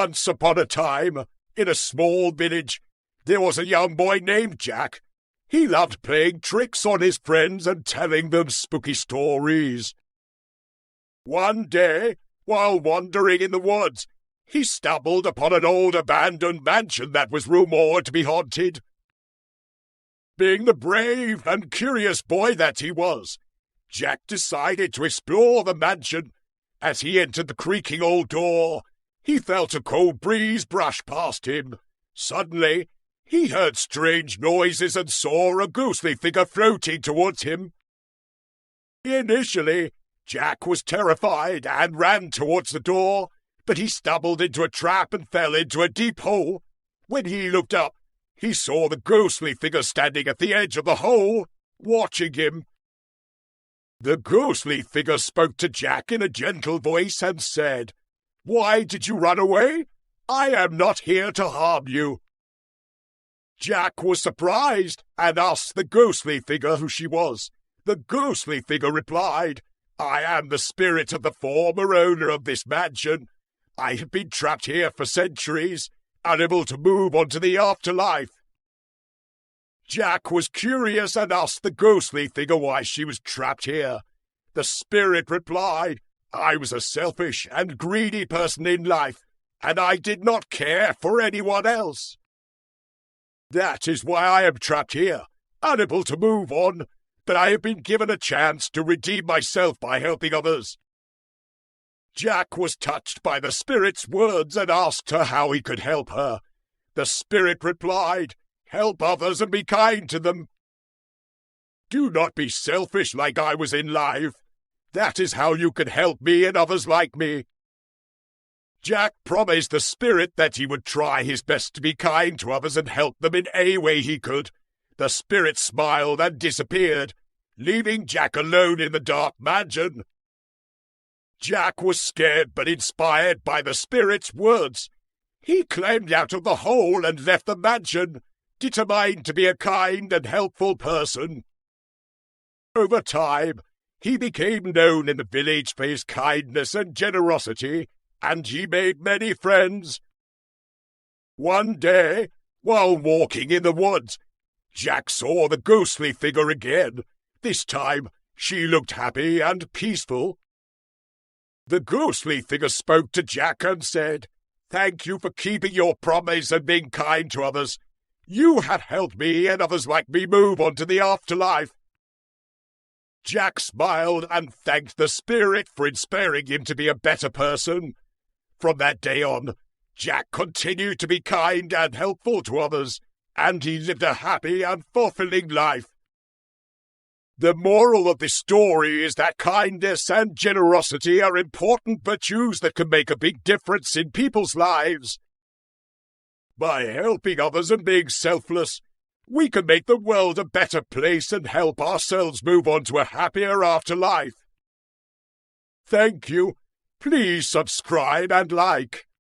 Once upon a time, in a small village, there was a young boy named Jack. He loved playing tricks on his friends and telling them spooky stories. One day, while wandering in the woods, he stumbled upon an old abandoned mansion that was rumored to be haunted. Being the brave and curious boy that he was, Jack decided to explore the mansion. As he entered the creaking old door, he felt a cold breeze brush past him. Suddenly, he heard strange noises and saw a ghostly figure floating towards him. Initially, Jack was terrified and ran towards the door, but he stumbled into a trap and fell into a deep hole. When he looked up, he saw the ghostly figure standing at the edge of the hole, watching him. The ghostly figure spoke to Jack in a gentle voice and said, "Why did you run away? I am not here to harm you." Jack was surprised and asked the ghostly figure who she was. The ghostly figure replied, "I am the spirit of the former owner of this mansion. I have been trapped here for centuries, unable to move on to the afterlife." Jack was curious and asked the ghostly figure why she was trapped here. The spirit replied, "I was a selfish and greedy person in life, and I did not care for anyone else. That is why I am trapped here, unable to move on, but I have been given a chance to redeem myself by helping others." Jack was touched by the spirit's words and asked her how he could help her. The spirit replied, "Help others and be kind to them. Do not be selfish like I was in life. That is how you can help me and others like me." Jack promised the spirit that he would try his best to be kind to others and help them in any way he could. The spirit smiled and disappeared, leaving Jack alone in the dark mansion. Jack was scared but inspired by the spirit's words. He climbed out of the hole and left the mansion, determined to be a kind and helpful person. Over time, he became known in the village for his kindness and generosity, and he made many friends. One day, while walking in the woods, Jack saw the ghostly figure again. This time, she looked happy and peaceful. The ghostly figure spoke to Jack and said, "Thank you for keeping your promise and being kind to others. You have helped me and others like me move on to the afterlife." Jack smiled and thanked the spirit for inspiring him to be a better person. From that day on, Jack continued to be kind and helpful to others, and he lived a happy and fulfilling life. The moral of this story is that kindness and generosity are important virtues that can make a big difference in people's lives. By helping others and being selfless, we can make the world a better place and help ourselves move on to a happier afterlife. Thank you. Please subscribe and like.